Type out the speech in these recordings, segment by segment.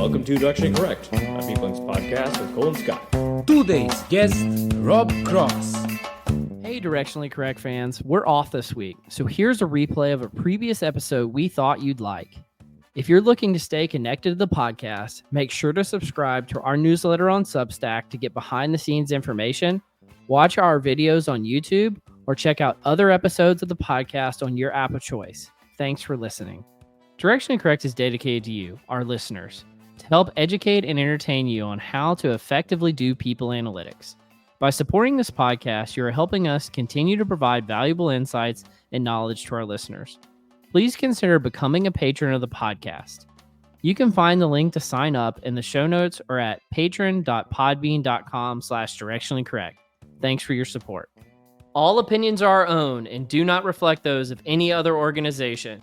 Welcome to Directionally Correct, a People's podcast with Cole and Scott. Today's guest, Rob Cross. Hey, Directionally Correct fans, we're off this week, so here's a replay of a previous episode we thought you'd like. If you're looking to stay connected to the podcast, make sure to subscribe to our newsletter on Substack to get behind-the-scenes information, watch our videos on YouTube, or check out other episodes of the podcast on your app of choice. Thanks for listening. Directionally Correct is dedicated to you, our listeners, to help educate and entertain you on how to effectively do people analytics. By supporting this podcast, you are helping us continue to provide valuable insights and knowledge to our listeners. Please consider becoming a patron of the podcast. You can find the link to sign up in the show notes or at patron.podbean.com/directionallycorrect. Thanks for your support. All opinions are our own and do not reflect those of any other organization.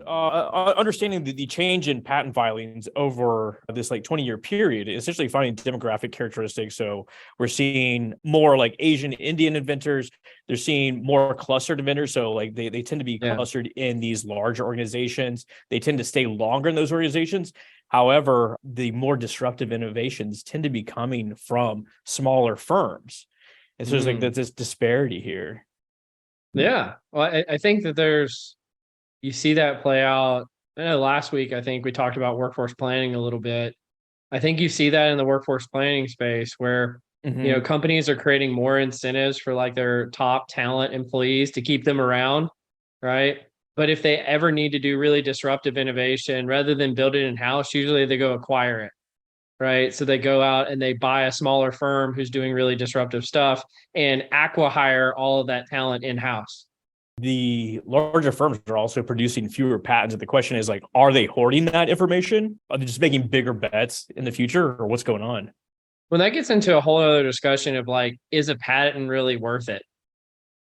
Understanding the change in patent filings over this 20-year period, essentially finding demographic characteristics. So we're seeing more Asian Indian inventors. They're seeing more clustered inventors. So they tend to be clustered in these larger organizations. They tend to stay longer in those organizations. However, the more disruptive innovations tend to be coming from smaller firms. And so there's this disparity here. Yeah. Well, I think that you see that play out. I know last week, I think we talked about workforce planning a little bit. I think you see that in the workforce planning space where, companies are creating more incentives for their top talent employees to keep them around, right? But if they ever need to do really disruptive innovation, rather than build it in-house, usually they go acquire it, right? So they go out and they buy a smaller firm who's doing really disruptive stuff and acqui-hire all of that talent in-house. The larger firms are also producing fewer patents. And the question is, are they hoarding that information? Are they just making bigger bets in the future, or what's going on? Well, that gets into a whole other discussion of is a patent really worth it?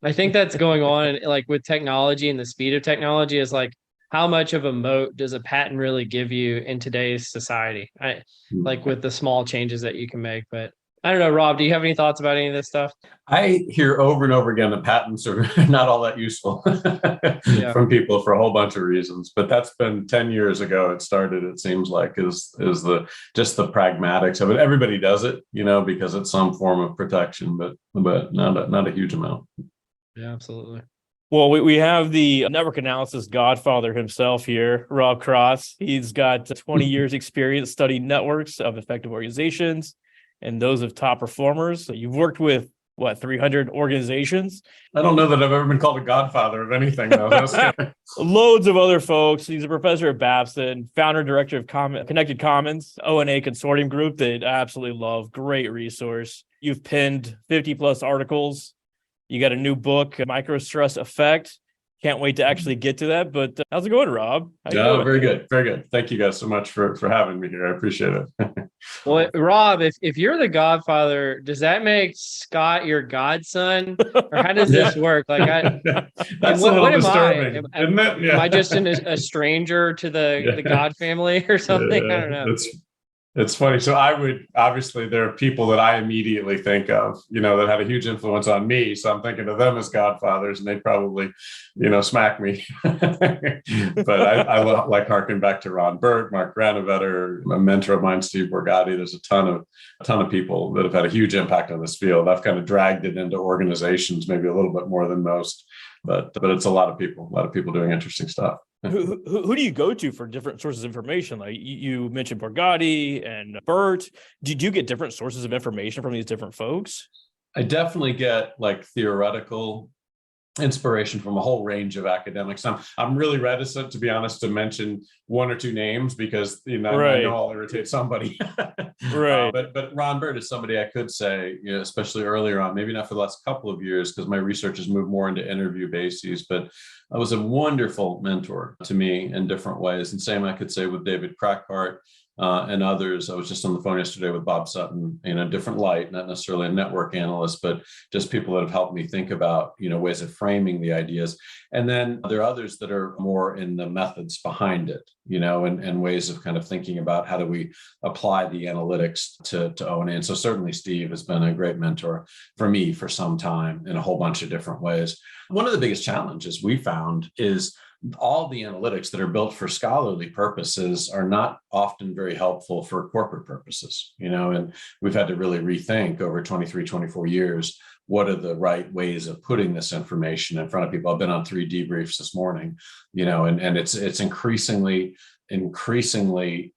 I think that's going on with technology, and the speed of technology is how much of a moat does a patent really give you in today's society? With the small changes that you can make. But I don't know, Rob, do you have any thoughts about any of this stuff? I hear over and over again that patents are not all that useful from people for a whole bunch of reasons. But that's been 10 years ago. It started, it seems like, is the pragmatics of it. Everybody does it, because it's some form of protection, but not a huge amount. Yeah, absolutely. Well, we have the network analysis godfather himself here, Rob Cross. He's got 20 years experience studying networks of effective organizations and those of top performers. So you've worked with 300 organizations? I don't know that I've ever been called a godfather of anything, though. Loads of other folks. He's a professor at Babson, founder and director of Connected Commons, O&A consortium group that I absolutely love. Great resource. You've penned 50 plus articles. You got a new book, Microstress Effect. Can't wait to actually get to that. But how's it going, Rob? Very good. Very good. Thank you guys so much for having me here. I appreciate it. Well, Rob, if you're the godfather, does that make Scott your godson? Or how does this work? That's a little disturbing, isn't it? Am I just a stranger to the God family or something? I don't know. It's funny. So obviously there are people that I immediately think of, that had a huge influence on me. So I'm thinking of them as godfathers, and they probably, smack me. But I harken back to Ron Burke, Mark Granovetter, a mentor of mine, Steve Borgatti. There's a ton of people that have had a huge impact on this field. I've kind of dragged it into organizations, maybe a little bit more than most, but it's a lot of people doing interesting stuff. Who do you go to for different sources of information? You mentioned Borgatti and Bert. Did you get different sources of information from these different folks? I definitely get theoretical inspiration from a whole range of academics. I'm really reticent, to be honest, to mention one or two names because I know I'll irritate somebody. Right. But Ron Bird is somebody I could say, especially earlier on, maybe not for the last couple of years because my research has moved more into interview bases, but I was a wonderful mentor to me in different ways. And same I could say with David Crackhart. And others. I was just on the phone yesterday with Bob Sutton in a different light, not necessarily a network analyst, but just people that have helped me think about, ways of framing the ideas. And then there are others that are more in the methods behind it, and ways of kind of thinking about how do we apply the analytics to O&A. And so certainly Steve has been a great mentor for me for some time in a whole bunch of different ways. One of the biggest challenges we found is all the analytics that are built for scholarly purposes are not often very helpful for corporate purposes, and we've had to really rethink over 23, 24 years, what are the right ways of putting this information in front of people. I've been on 3 debriefs this morning, and it's increasingly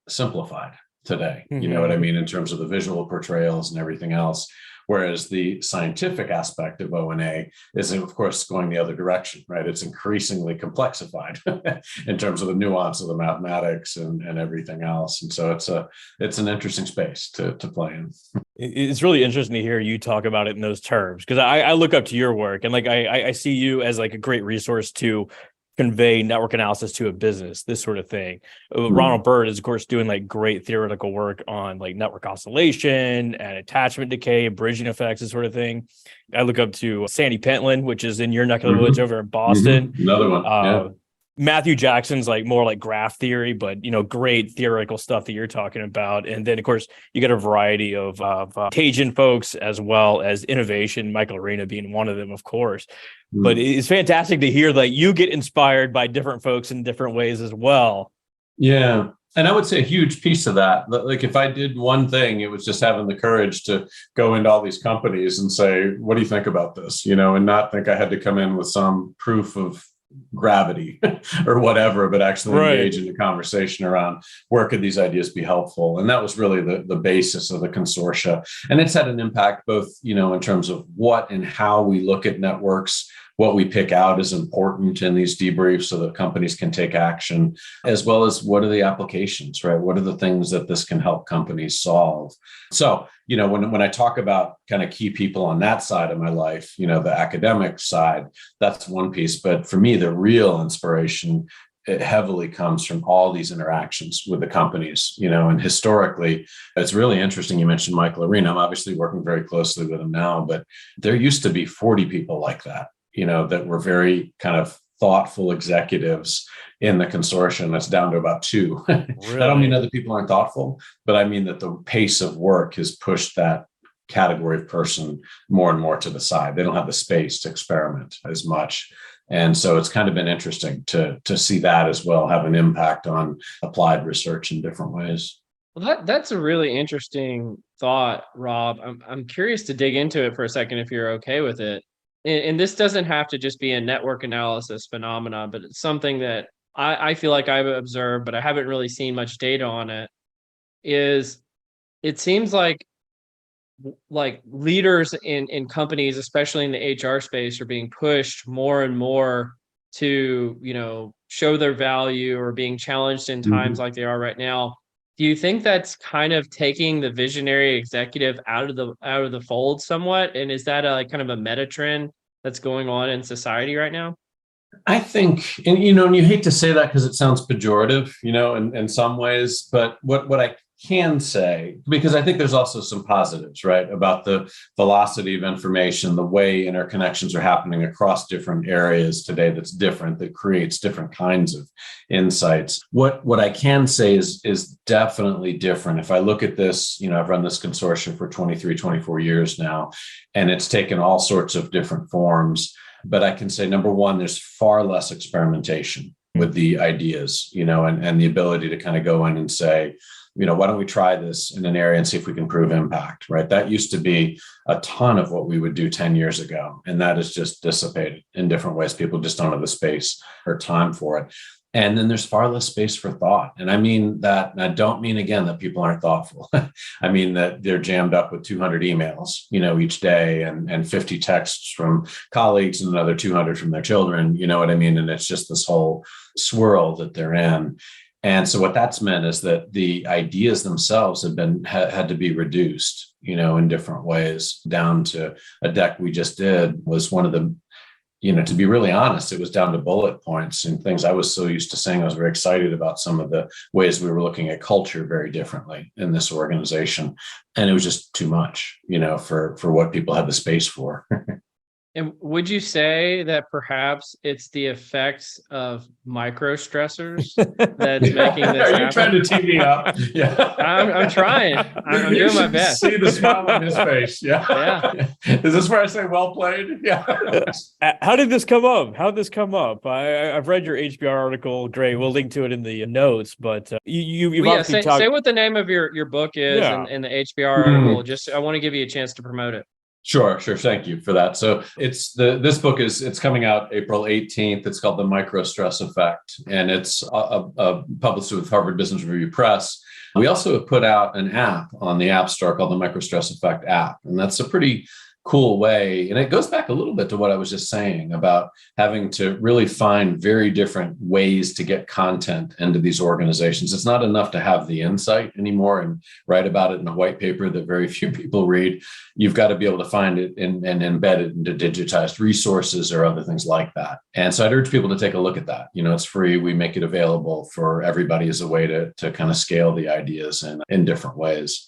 simplified today, you know what I mean, in terms of the visual portrayals and everything else. Whereas the scientific aspect of O&A is, of course, going the other direction, right? It's increasingly complexified in terms of the nuance of the mathematics and everything else. And so it's an interesting space to play in. It's really interesting to hear you talk about it in those terms, because I look up to your work, and like I see you as like a great resource to convey network analysis to a business, this sort of thing. Ronald Bird is, of course, doing like great theoretical work on like network oscillation and attachment decay, bridging effects, this sort of thing. I look up to Sandy Pentland, which is in your neck of the woods over in Boston. Another one. Matthew Jackson's like more like graph theory, but great theoretical stuff that you're talking about. And then, of course, you get a variety of Cajun folks as well as innovation, Michael Arena being one of them, of course. But it's fantastic to hear that you get inspired by different folks in different ways as well. Yeah. And I would say a huge piece of that, like if I did one thing, it was just having the courage to go into all these companies and say, what do you think about this? And not think I had to come in with some proof of gravity or whatever, but actually engage in the conversation around where could these ideas be helpful. And that was really the basis of the consortia. And it's had an impact both, in terms of what and how we look at networks, what we pick out is important in these debriefs so that companies can take action, as well as what are the applications, right? What are the things that this can help companies solve? So, when I talk about kind of key people on that side of my life, the academic side, that's one piece. But for me, the real inspiration, it heavily comes from all these interactions with the companies, and historically, it's really interesting. You mentioned Michael Arena. I'm obviously working very closely with him now, but there used to be 40 people like that, that were very kind of thoughtful executives in the consortium. That's down to about 2. Really? I don't mean other people aren't thoughtful, but I mean that the pace of work has pushed that category of person more and more to the side. They don't have the space to experiment as much. And so it's kind of been interesting to see that as well have an impact on applied research in different ways. Well, that's a really interesting thought, Rob. I'm curious to dig into it for a second if you're okay with it. And this doesn't have to just be a network analysis phenomenon, but it's something that I feel like I've observed, but I haven't really seen much data on it, is it seems like leaders in companies, especially in the HR space, are being pushed more and more to, show their value or being challenged in times like they are right now. Do you think that's kind of taking the visionary executive out of the fold somewhat? And is that a kind of a meta trend that's going on in society right now? I think, and you hate to say that because it sounds pejorative, in some ways, but what I can say, because I think there's also some positives, right, about the velocity of information, the way interconnections are happening across different areas today that's different, that creates different kinds of insights. What I can say is definitely different. If I look at this, I've run this consortium for 23, 24 years now, and it's taken all sorts of different forms. But I can say, number one, there's far less experimentation with the ideas, and the ability to kind of go in and say, why don't we try this in an area and see if we can prove impact, right? That used to be a ton of what we would do 10 years ago. And that is just dissipated in different ways. People just don't have the space or time for it. And then there's far less space for thought. And I mean that, and I don't mean, again, that people aren't thoughtful. I mean that they're jammed up with 200 emails, each day and 50 texts from colleagues and another 200 from their children, you know what I mean? And it's just this whole swirl that they're in. And so what that's meant is that the ideas themselves have had to be reduced, in different ways. Down to a deck we just did was one of the, to be really honest, it was down to bullet points and things I was so used to saying. I was very excited about some of the ways we were looking at culture very differently in this organization. And it was just too much, for what people had the space for. And would you say that perhaps it's the effects of microstressors that's making this Are you happen? trying to tee me up? Yeah. I'm trying. I'm You doing my should best. See the smile on his face. Yeah. Yeah. Is this where I say well played? Yeah. How did this come up? How did this come up? I've read your HBR article. Great. We'll link to it in the notes. But you've Well, yeah, obviously say what the name of your book is Yeah. and the HBR article. Just I want to give you a chance to promote it. Sure. Thank you for that. So this book it's coming out April 18th. It's called The Microstress Effect, and it's published with Harvard Business Review Press. We also have put out an app on the App Store called the Microstress Effect app, and that's a pretty cool way. And it goes back a little bit to what I was just saying about having to really find very different ways to get content into these organizations. It's not enough to have the insight anymore and write about it in a white paper that very few people read. You've got to be able to find it and embed it into digitized resources or other things like that. And so I'd urge people to take a look at that. It's free. We make it available for everybody as a way to kind of scale the ideas in different ways.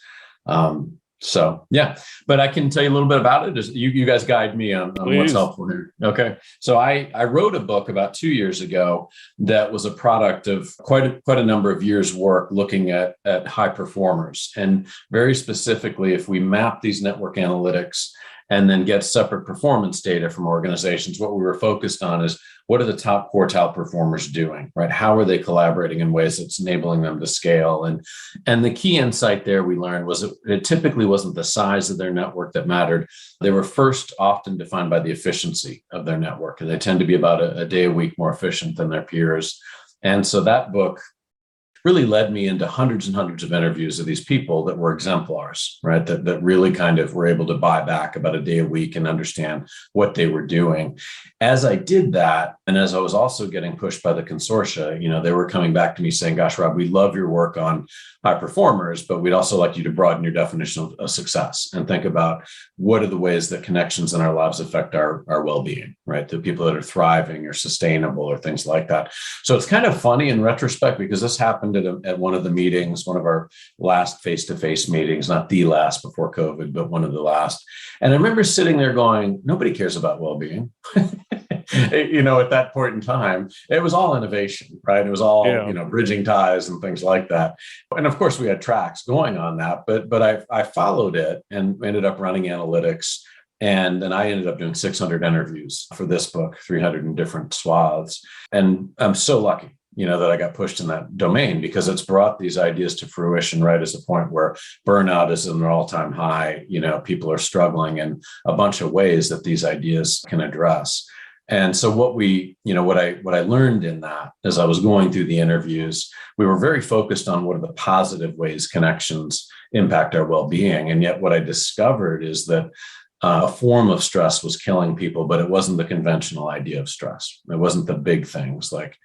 So, yeah, but I can tell you a little bit about it. Just you guys guide me on what's helpful here. Okay. So I wrote a book about 2 years ago that was a product of quite a number of years' work looking at high performers. And very specifically, if we map these network analytics and then get separate performance data from organizations, what we were focused on is what are the top quartile performers doing, right? How are they collaborating in ways that's enabling them to scale? And the key insight there we learned was it typically wasn't the size of their network that mattered. They were first often defined by the efficiency of their network, and they tend to be about a day a week more efficient than their peers. And so that book really led me into hundreds and hundreds of interviews of these people that were exemplars, right? That really kind of were able to buy back about a day a week and understand what they were doing. As I did that, and as I was also getting pushed by the consortia, they were coming back to me saying, gosh, Rob, we love your work on high performers, but we'd also like you to broaden your definition of success and think about what are the ways that connections in our lives affect our well-being, right? The people that are thriving or sustainable or things like that. So it's kind of funny in retrospect because this happened at one of the meetings, one of our last face-to-face meetings, not the last before COVID, but one of the last. And I remember sitting there going, nobody cares about well-being. At that point in time, it was all innovation, right? It was all, bridging ties and things like that. And of course we had tracks going on that, but I followed it and ended up running analytics. And then I ended up doing 600 interviews for this book, 300 in different swaths. And I'm so lucky, that I got pushed in that domain because it's brought these ideas to fruition right as a point where burnout is in an all-time high. People are struggling in a bunch of ways that these ideas can address. And so what I learned in that as I was going through the interviews, we were very focused on what are the positive ways connections impact our well-being. And yet what I discovered is that a form of stress was killing people, but it wasn't the conventional idea of stress. It wasn't the big things like,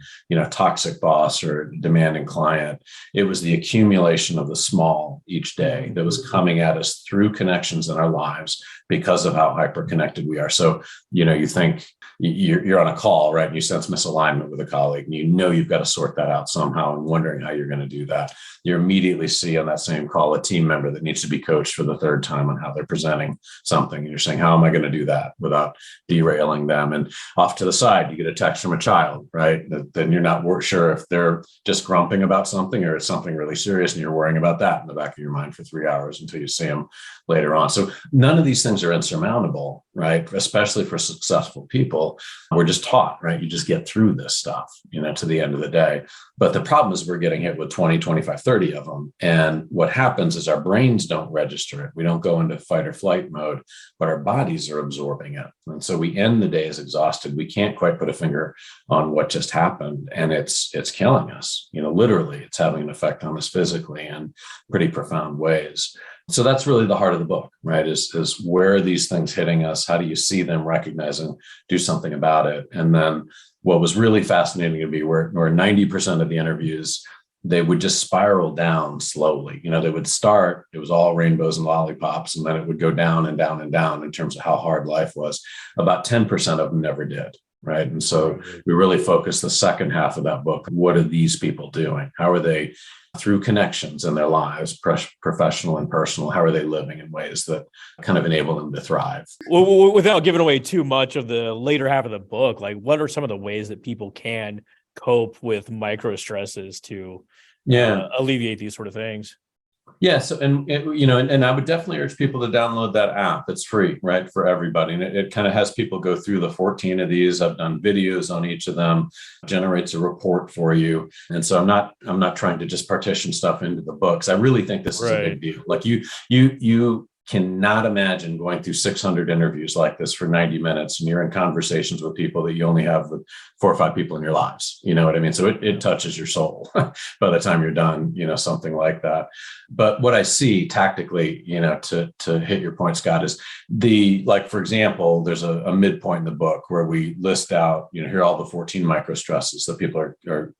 toxic boss or demanding client. It was the accumulation of the small each day that was coming at us through connections in our lives because of how hyper-connected we are. So, you think you're on a call, right? And you sense misalignment with a colleague and you've got to sort that out somehow and wondering how you're going to do that. You immediately see on that same call a team member that needs to be coached for the third time on how they're presenting something. And you're saying, how am I going to do that without derailing them? And off to the side, you get a text from a child, right? Then you're not sure if they're just grumping about something or it's something really serious. And you're worrying about that in the back of your mind for 3 hours until you see them later on. So none of these things are insurmountable, right? Especially for successful people. We're just taught, right? You just get through this stuff, to the end of the day. But the problem is we're getting hit with 20, 25, 30 of them. And what happens is our brains don't register it. We don't go into fight or flight mode, but our bodies are absorbing it. And so we end the day as exhausted. We can't quite put a finger on what just happened. And it's killing us. Literally, it's having an effect on us physically in pretty profound ways. So that's really the heart of the book, right? Is where are these things hitting us? How do you see them, recognize and do something about it? And then what was really fascinating to me were 90% of the interviews, they would just spiral down slowly. They would start, it was all rainbows and lollipops, and then it would go down and down and down in terms of how hard life was. About 10% of them never did. Right. And so we really focused the second half of that book. What are these people doing? How are they through connections in their lives, professional and personal. How are they living in ways that kind of enable them to thrive? Well, without giving away too much of the later half of the book, like what are some of the ways that people can cope with micro stresses to alleviate these sort of things? Yeah. So, and I would definitely urge people to download that app. It's free, right, for everybody. And it kind of has people go through the 14 of these. I've done videos on each of them, generates a report for you. And so I'm not trying to just partition stuff into the books. I really think this is a big deal. Like you cannot imagine going through 600 interviews like this for 90 minutes and you're in conversations with people that you only have with 4 or 5 people in your lives. You know what I mean? So it touches your soul by the time you're done, something like that. But what I see tactically, to hit your point, Scott, is for example, there's a midpoint in the book where we list out, here are all the 14 micro stresses that people are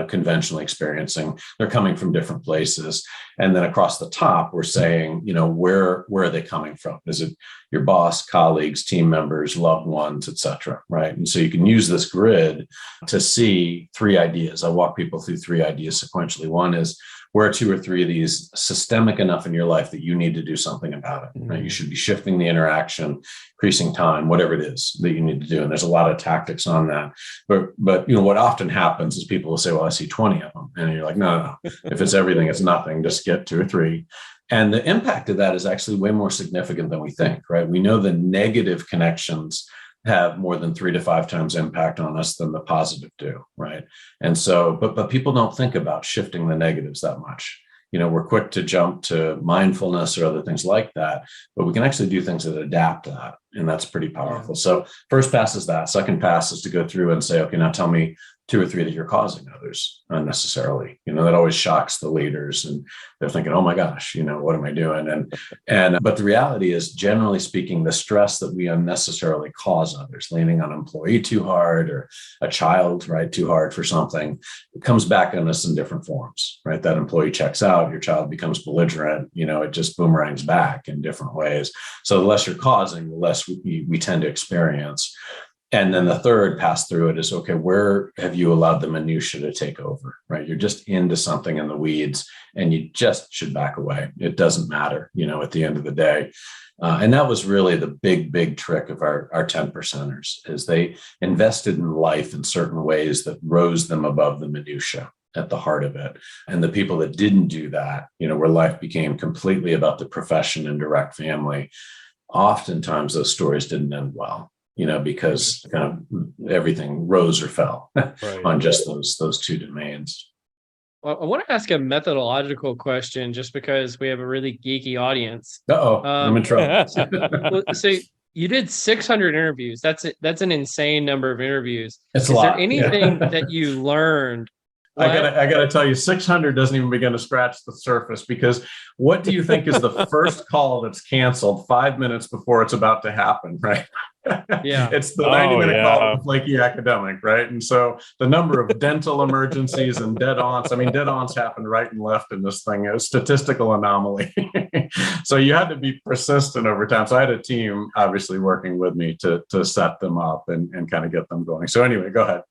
conventionally experiencing. They're coming from different places. And then across the top, we're saying, where are they coming from? Is it your boss, colleagues, team members, loved ones, et cetera, right? And so you can use this grid to see 3 ideas. I walk people through 3 ideas sequentially. One is, where are 2 or 3 of these systemic enough in your life that you need to do something about it, right? You should be shifting the interaction, increasing time, whatever it is that you need to do. And there's a lot of tactics on that. But what often happens is people will say, well, I see 20 of them. And you're like, no. If it's everything, it's nothing. Just get 2 or 3. And the impact of that is actually way more significant than we think, right? We know the negative connections have more than 3 to 5 times impact on us than the positive do, right? And so, but people don't think about shifting the negatives that much. We're quick to jump to mindfulness or other things like that, but we can actually do things that adapt to that. And that's pretty powerful. So first pass is that. Second pass is to go through and say, okay, now tell me 2 or 3 that you're causing others unnecessarily. That always shocks the leaders and they're thinking, oh my gosh, what am I doing? But the reality is, generally speaking, the stress that we unnecessarily cause others, leaning on an employee too hard or a child, right, too hard for something, it comes back on us in different forms, right? That employee checks out, your child becomes belligerent, it just boomerangs back in different ways. So the less you're causing, the less we tend to experience. And then the third pass through it is, okay, where have you allowed the minutia to take over, right? You're just into something in the weeds and you just should back away. It doesn't matter, at the end of the day. And that was really the big trick of our 10 percenters, is they invested in life in certain ways that rose them above the minutia at the heart of it. And the people that didn't do that, where life became completely about the profession and direct family, oftentimes those stories didn't end well. Because kind of everything rose or fell on just those 2 domains. Well, I want to ask a methodological question just because we have a really geeky audience. I'm in trouble. So you did 600 interviews. That's an insane number of interviews. Is there anything that you learned? I gotta tell you, 600 doesn't even begin to scratch the surface, because what do you think is the first call that's canceled 5 minutes before it's about to happen, right? Yeah. It's the 90-minute call of flaky academic, right? And so the number of dental emergencies and dead aunts, dead aunts happen right and left in this thing, a statistical anomaly. So you had to be persistent over time. So I had a team obviously working with me to set them up and kind of get them going. So anyway, go ahead.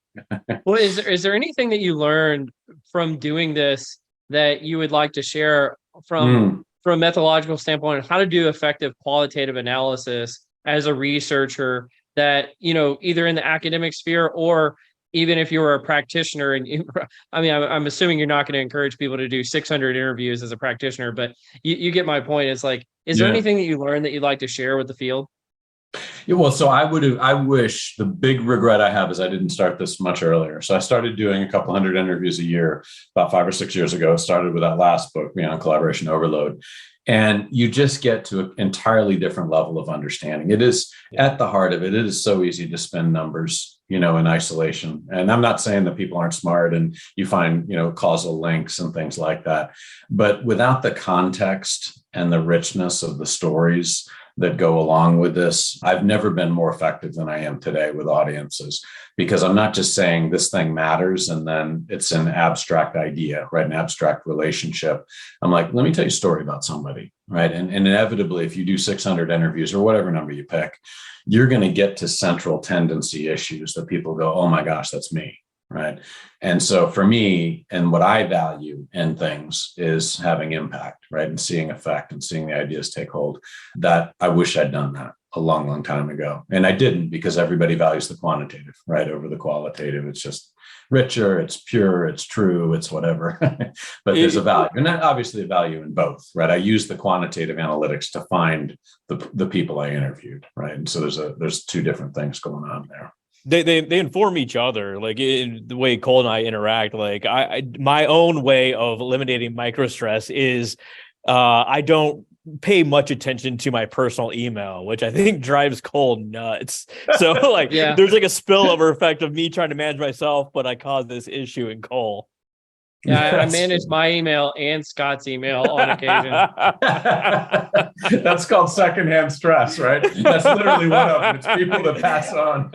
Well, is there anything that you learned from doing this that you would like to share from a methodological standpoint on how to do effective qualitative analysis as a researcher that, either in the academic sphere or even if you were a practitioner? And I'm assuming you're not going to encourage people to do 600 interviews as a practitioner, but you get my point. It's like, is there anything that you learned that you'd like to share with the field? Yeah, well, so I wish, the big regret I have is I didn't start this much earlier. So I started doing a couple hundred interviews a year about 5 or 6 years ago. It started with that last book, Beyond Collaboration Overload. And you just get to an entirely different level of understanding. It is at the heart of it. It is so easy to spin numbers, in isolation. And I'm not saying that people aren't smart and you find, causal links and things like that. But without the context and the richness of the stories that go along with this, I've never been more effective than I am today with audiences, because I'm not just saying this thing matters and then it's an abstract idea, right? An abstract relationship. I'm like, let me tell you a story about somebody, right? And inevitably, if you do 600 interviews or whatever number you pick, you're going to get to central tendency issues that people go, oh my gosh, that's me. right? And so for me, and what I value in things is having impact, right? And seeing effect and seeing the ideas take hold. That I wish I'd done that a long, long time ago. And I didn't, because everybody values the quantitative, right, over the qualitative. It's just richer, it's pure, it's true, it's whatever. But there's a value, and obviously a value in both, right? I use the quantitative analytics to find the people I interviewed, right? And so there's two different things going on there. They inform each other, like in the way Cole and I interact. Like I my own way of eliminating microstress is I don't pay much attention to my personal email, which I think drives Cole nuts. So like there's like a spillover effect of me trying to manage myself, but I cause this issue in Cole. Yeah, I manage my email and Scott's email on occasion. That's called secondhand stress, right? That's literally one of them. It's people that pass on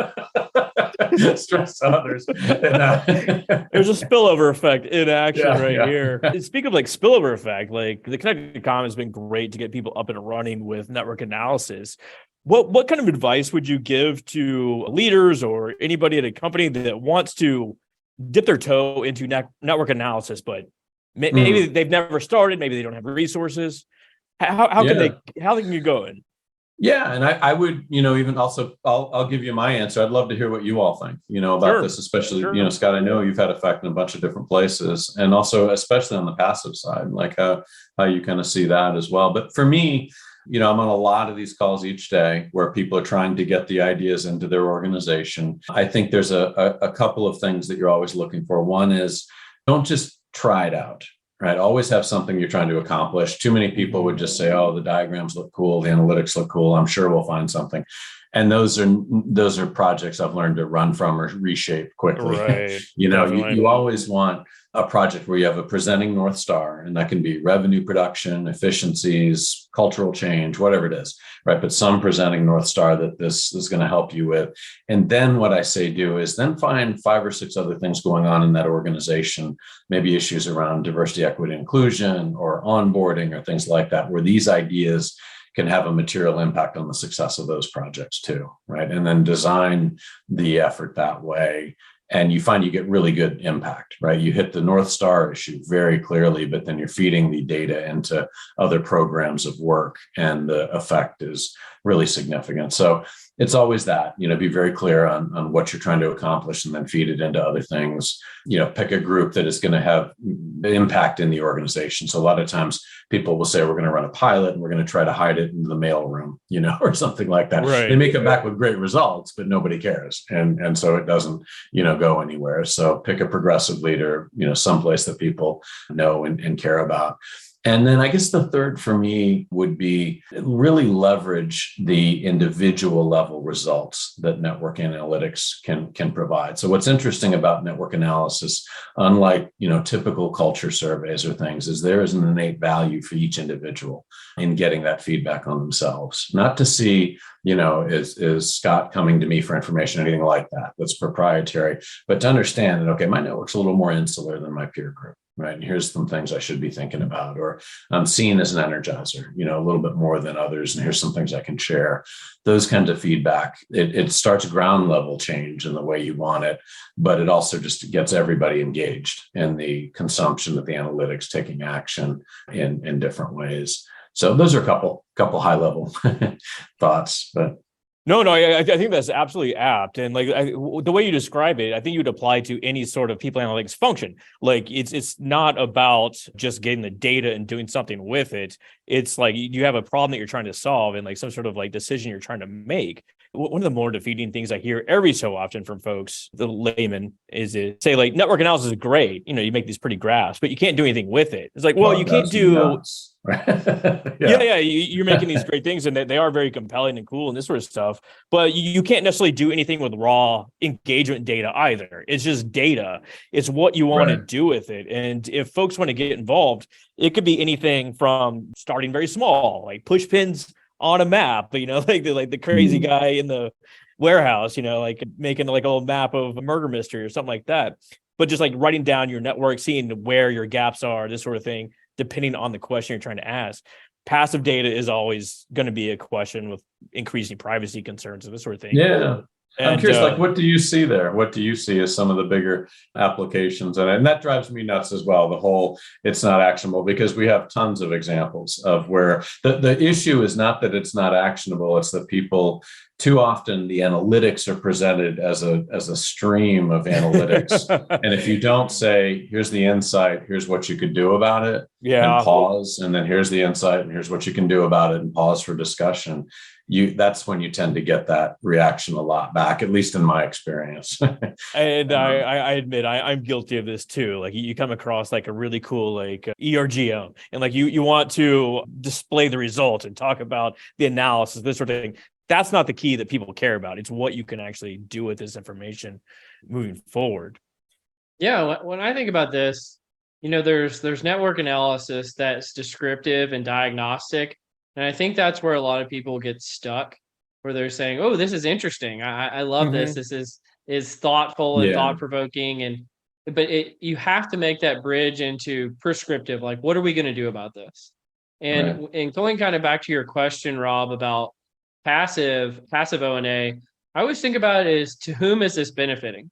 stress to others. There's a spillover effect in action here. Speaking of like spillover effect, like the Connected Com has been great to get people up and running with network analysis. What kind of advice would you give to leaders or anybody at a company that wants to dip their toe into network analysis, but maybe they've never started, maybe they don't have resources? How can they get going? Yeah, and I would, even also, I'll give you my answer. I'd love to hear what you all think, about this, especially, Scott, I know you've had effect in a bunch of different places, and also especially on the passive side, like how you kind of see that as well. But for me, I'm on a lot of these calls each day where people are trying to get the ideas into their organization. I think there's a couple of things that you're always looking for. One is, don't just try it out, right? Always have something you're trying to accomplish. Too many people would just say, oh, the diagrams look cool, the analytics look cool, I'm sure we'll find something. And those are projects I've learned to run from or reshape quickly. Right. You always want a project where you have a presenting North Star, and that can be revenue production, efficiencies, cultural change, whatever it is, right? But some presenting North Star that this is going to help you with. And then what I say do is then find 5 or 6 other things going on in that organization, maybe issues around diversity, equity, inclusion, or onboarding, or things like that, where these ideas can have a material impact on the success of those projects too, right? And then design the effort that way. And you find you get really good impact, right? You hit the North Star issue very clearly, but then you're feeding the data into other programs of work, and the effect is really significant. So it's always that, be very clear on what you're trying to accomplish, and then feed it into other things. Pick a group that is going to have impact in the organization. So a lot of times people will say, we're going to run a pilot and we're going to try to hide it in the mailroom, or something like that. Right. They may come back with great results, but nobody cares. And so it doesn't, go anywhere. So pick a progressive leader, someplace that people know and care about. And then I guess the third for me would be really leverage the individual level results that network analytics can provide. So what's interesting about network analysis, unlike, typical culture surveys or things, is there is an innate value for each individual in getting that feedback on themselves. Not to see, is Scott coming to me for information, anything like that, that's proprietary, but to understand that, okay, my network's a little more insular than my peer group. Right. And here's some things I should be thinking about, or I'm seen as an energizer, a little bit more than others. And here's some things I can share. Those kinds of feedback, it starts ground level change in the way you want it, but it also just gets everybody engaged in the consumption of the analytics, taking action in different ways. So those are a couple high level thoughts, but. No, I think that's absolutely apt. And the way you describe it, I think you'd apply to any sort of people analytics function. Like it's not about just getting the data and doing something with it. It's like you have a problem that you're trying to solve, and like some sort of like decision you're trying to make. One of the more defeating things I hear every so often from folks, the layman, is it say like network analysis is great. You make these pretty graphs, but you can't do anything with it. It's like, well you can't do. You're making these great things, and they are very compelling and cool and this sort of stuff, but you can't necessarily do anything with raw engagement data either. It's just data. It's what you want to do with it. And if folks want to get involved, it could be anything from starting very small, like push pins on a map, like the crazy guy in the warehouse, like making like a little map of a murder mystery or something like that. But just like writing down your network, seeing where your gaps are, this sort of thing, depending on the question you're trying to ask. Passive data is always going to be a question with increasing privacy concerns and this sort of thing. Yeah. I'm And curious, like, what do you see there? What do you see as some of the bigger applications? And that drives me nuts as well. The whole it's not actionable, because we have tons of examples of where the issue is not that it's not actionable. It's that people, too often the analytics are presented as a stream of analytics. And if you don't say, here's the insight, here's what you could do about it, and pause, and then here's the insight, and here's what you can do about it, and pause for discussion, that's when you tend to get that reaction a lot back, at least in my experience. And I admit I'm guilty of this too. Like you come across like a really cool like ERGO, and like you want to display the results and talk about the analysis, this sort of thing. That's not the key that people care about. It's what you can actually do with this information moving forward. Yeah, when I think about this, there's network analysis that's descriptive and diagnostic. And I think that's where a lot of people get stuck, where they're saying, "Oh, this is interesting. I love this. This is thoughtful and thought provoking." But you have to make that bridge into prescriptive. Like, what are we going to do about this? And going kind of back to your question, Rob, about passive O&A, I always think about it as, to whom is this benefiting?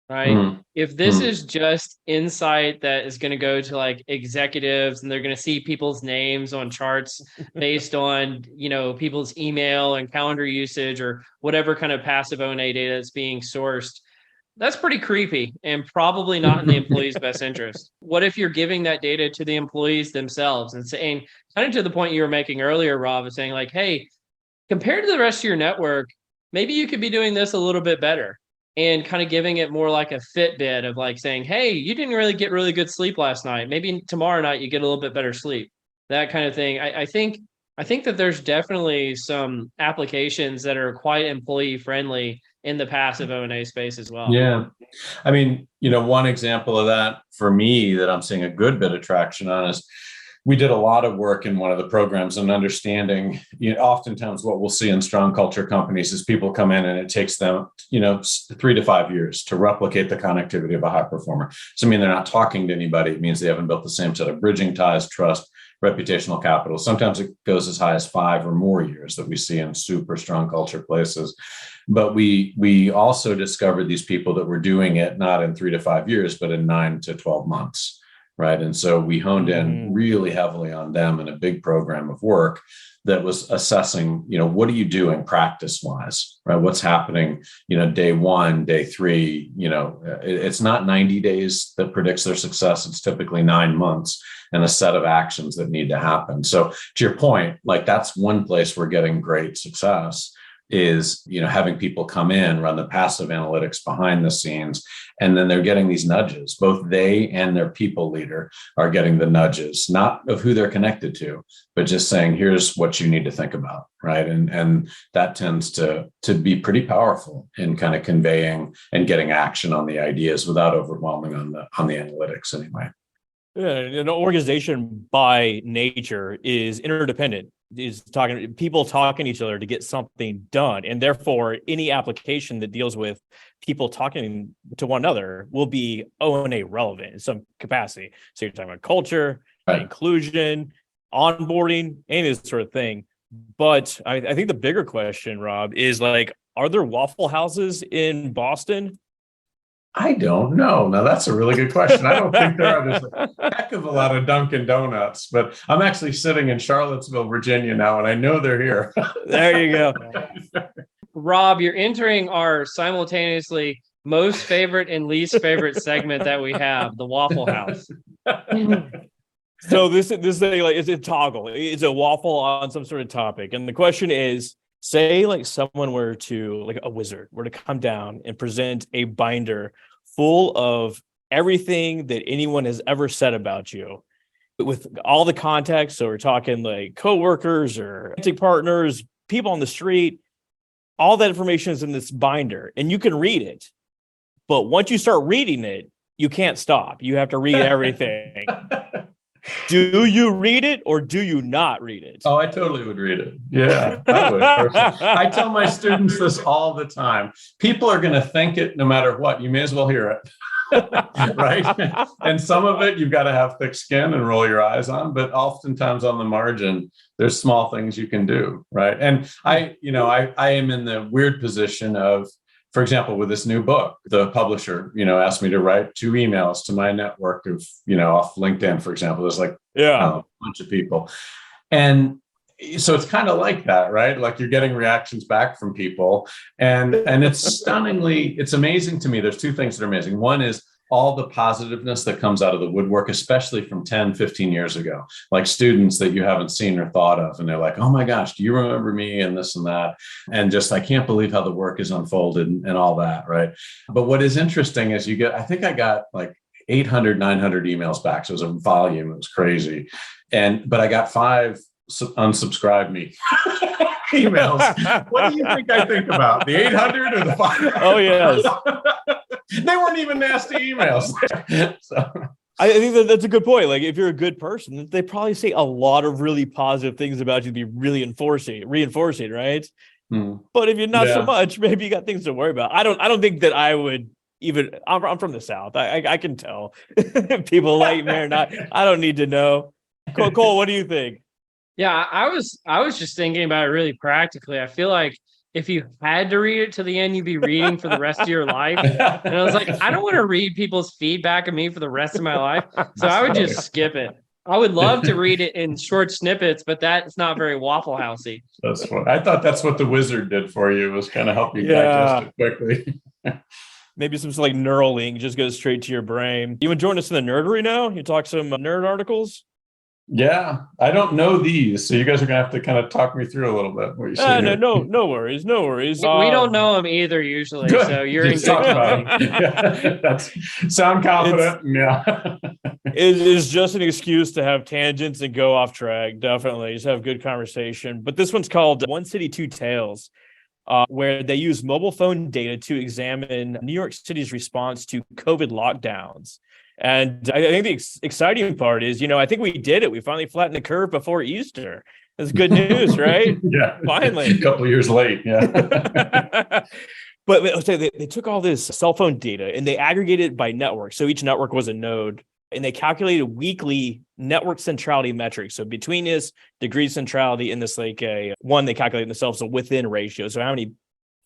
Right. If this is just insight that is going to go to like executives, and they're going to see people's names on charts based on, people's email and calendar usage or whatever kind of passive O&A data that's being sourced, that's pretty creepy and probably not in the employee's best interest. What if you're giving that data to the employees themselves and saying, kind of to the point you were making earlier, Rob, of saying like, hey, compared to the rest of your network, maybe you could be doing this a little bit better. And kind of giving it more like a Fitbit of like saying, hey, you didn't really get really good sleep last night. Maybe tomorrow night you get a little bit better sleep. That kind of thing. I think that there's definitely some applications that are quite employee friendly in the passive O&A space as well. Yeah. I mean, one example of that for me that I'm seeing a good bit of traction on is, we did a lot of work in one of the programs and understanding, oftentimes what we'll see in strong culture companies is people come in and it takes them, 3 to 5 years to replicate the connectivity of a high performer. So I mean, they're not talking to anybody. It means they haven't built the same set of bridging ties, trust, reputational capital. Sometimes it goes as high as 5 or more years that we see in super strong culture places. But we also discovered these people that were doing it not in 3 to 5 years, but in 9 to 12 months. Right. And so we honed in really heavily on them in a big program of work that was assessing, what are you doing practice wise, right? What's happening, day 1, day 3, it's not 90 days that predicts their success. It's typically 9 months and a set of actions that need to happen. So to your point, like that's one place we're getting great success is, having people come in, run the passive analytics behind the scenes, and then they're getting these nudges. Both they and their people leader are getting the nudges, not of who they're connected to, but just saying, here's what you need to think about, right? And that tends to be pretty powerful in kind of conveying and getting action on the ideas without overwhelming on the analytics anyway. Yeah, an organization by nature is interdependent, is people talking to each other to get something done. And therefore, any application that deals with people talking to one another will be O&A relevant in some capacity. So you're talking about culture, inclusion, onboarding, any of this sort of thing. But I think the bigger question, Rob, is like, are there Waffle Houses in Boston? I don't know. Now, that's a really good question. I don't think there are. There's a heck of a lot of Dunkin' Donuts, but I'm actually sitting in Charlottesville, Virginia now, and I know they're here. There you go. Rob, you're entering our simultaneously most favorite and least favorite segment that we have, the Waffle House. So this thing, like, it's a toggle. It's a waffle on some sort of topic. And the question is, say like someone were to, like a wizard, were to come down and present a binder full of everything that anyone has ever said about you with all the context. So we're talking like coworkers or partners, people on the street, all that information is in this binder and you can read it. But once you start reading it, you can't stop. You have to read everything. Do you read it or do you not read it? Oh, I totally would read it. Yeah, I would. I tell my students this all the time. People are going to think it no matter what. You may as well hear it. Right. And some of it you've got to have thick skin and roll your eyes on, but oftentimes on the margin, there's small things you can do. Right. And I am in the weird position of for example, with this new book, the publisher, asked me to write 2 emails to my network of, off LinkedIn, for example. There's like a bunch of people. And so it's kind of like that, right? Like you're getting reactions back from people. And it's it's amazing to me. There's 2 things that are amazing. One is all the positiveness that comes out of the woodwork, especially from 10, 15 years ago, like students that you haven't seen or thought of. And they're like, oh my gosh, do you remember me and this and that? And just, I can't believe how the work is unfolded and all that, right? But what is interesting is I think I got like 800, 900 emails back. So it was a volume. It was crazy. But I got 5 unsubscribe me emails. What do you think I think about? The 800 or the 500? Oh, yes. They weren't even nasty emails. So. I think that's a good point. Like, if you're a good person, they probably say a lot of really positive things about you to be really reinforcing, right? But if you're not so much, maybe you got things to worry about. I don't think that I would even. I'm from the South. I can tell if people like me or not. I don't need to know. Cole, what do you think? Yeah, I was just thinking about it really practically. I feel like if you had to read it to the end, you'd be reading for the rest of your life. And I was like, I don't want to read people's feedback of me for the rest of my life. So I would just skip it. I would love to read it in short snippets, but that's not very Waffle Housey. That's what I thought. That's what the wizard did for you, was kind of help you digest it quickly. Maybe some like Neuralink just goes straight to your brain. You want to join us in the nerdery now? You talk some nerd articles? Yeah, I don't know these, so you guys are gonna have to kind of talk me through a little bit. What you say? No worries. We don't know them either usually, good. So you're in good company. That's sound confident. It is just an excuse to have tangents and go off track. Definitely, just have good conversation. But this one's called One City, Two Tales, where they use mobile phone data to examine New York City's response to COVID lockdowns. And I think the exciting part is, I think we did it. We finally flattened the curve before Easter. That's good news, right? Yeah. Finally. A couple of years late. Yeah. But they took all this cell phone data and they aggregated it by network. So each network was a node, and they calculated weekly network centrality metrics. So between this degree centrality and this one they calculated themselves a within ratio. So how many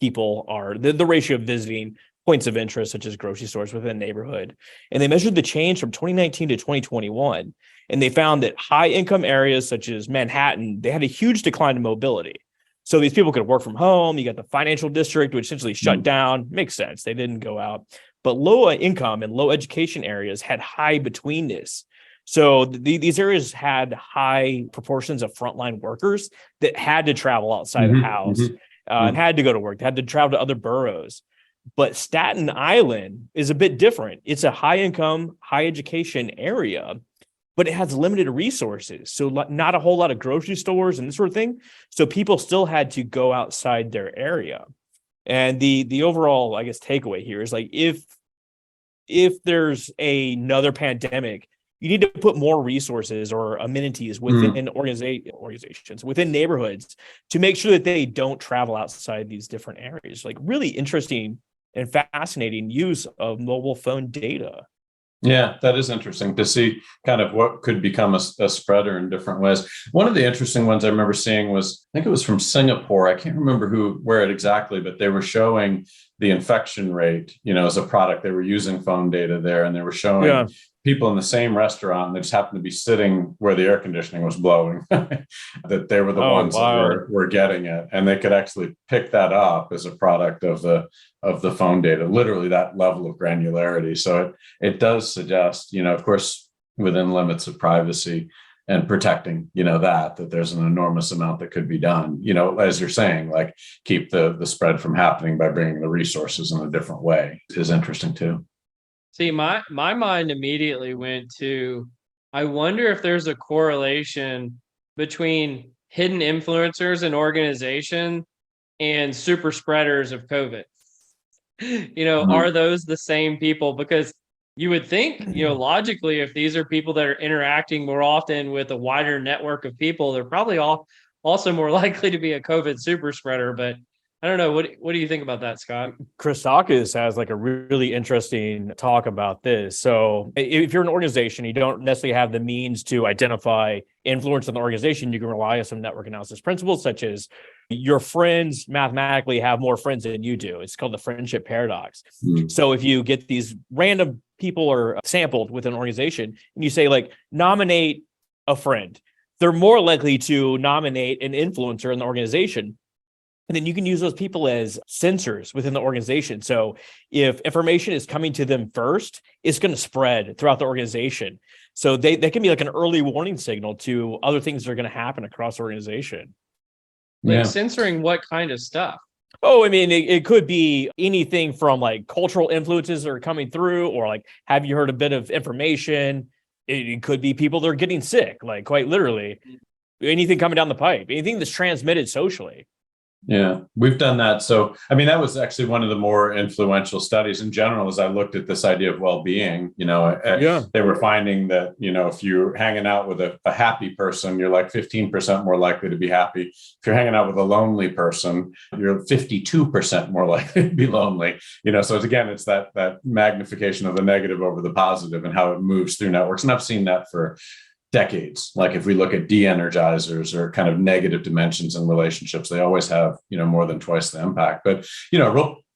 people are the ratio of visiting points of interest, such as grocery stores within a neighborhood. And they measured the change from 2019 to 2021. And they found that high income areas such as Manhattan, they had a huge decline in mobility. So these people could work from home. You got the financial district, which essentially shut down. Makes sense. They didn't go out. But low income and low education areas had high betweenness. So these areas had high proportions of frontline workers that had to travel outside the house and had to go to work. They had to travel to other boroughs. But Staten Island is a bit different. It's a high income, high education area, but it has limited resources. So not a whole lot of grocery stores and this sort of thing. So people still had to go outside their area. And the overall, I guess, takeaway here is like, if there's another pandemic, you need to put more resources or amenities within organizations, within neighborhoods, to make sure that they don't travel outside these different areas. Like, really interesting and fascinating use of mobile phone data. Yeah, that is interesting to see kind of what could become a spreader in different ways. One of the interesting ones I remember seeing was, I think it was from Singapore. I can't remember where it exactly, but they were showing the infection rate, as a product. They were using phone data there, and they were showing people in the same restaurant that just happened to be sitting where the air conditioning was blowing, that they were the ones that were getting it. And they could actually pick that up as a product of the phone data, literally that level of granularity. So it does suggest, of course, within limits of privacy and protecting, that there's an enormous amount that could be done, as you're saying, like keep the spread from happening by bringing the resources in a different way is interesting too. See, my mind immediately went to, I wonder if there's a correlation between hidden influencers and organization and super spreaders of COVID. Are those the same people? Because you would think, logically, if these are people that are interacting more often with a wider network of people, they're probably also more likely to be a COVID super spreader. But I don't know. What do you think about that, Scott? Christakis has like a really interesting talk about this. So if you're an organization, you don't necessarily have the means to identify influence in the organization, you can rely on some network analysis principles, such as your friends mathematically have more friends than you do. It's called the friendship paradox. So if you get these random people are sampled with an organization and you say, like, nominate a friend, they're more likely to nominate an influencer in the organization. And then you can use those people as sensors within the organization. So if information is coming to them first, it's going to spread throughout the organization. So they can be like an early warning signal to other things that are going to happen across the organization. Like censoring what kind of stuff? Oh, I mean, it could be anything from like cultural influences that are coming through, or like, have you heard a bit of information? It could be people that are getting sick, like quite literally. Anything coming down the pipe, anything that's transmitted socially. Yeah, we've done that. So, I mean, that was actually one of the more influential studies in general as I looked at this idea of well-being. They were finding that, if you're hanging out with a happy person, you're like 15% more likely to be happy. If you're hanging out with a lonely person, you're 52% more likely to be lonely. So it's that magnification of the negative over the positive and how it moves through networks. And I've seen that for decades. Like if we look at de-energizers or kind of negative dimensions in relationships, they always have, more than twice the impact. But,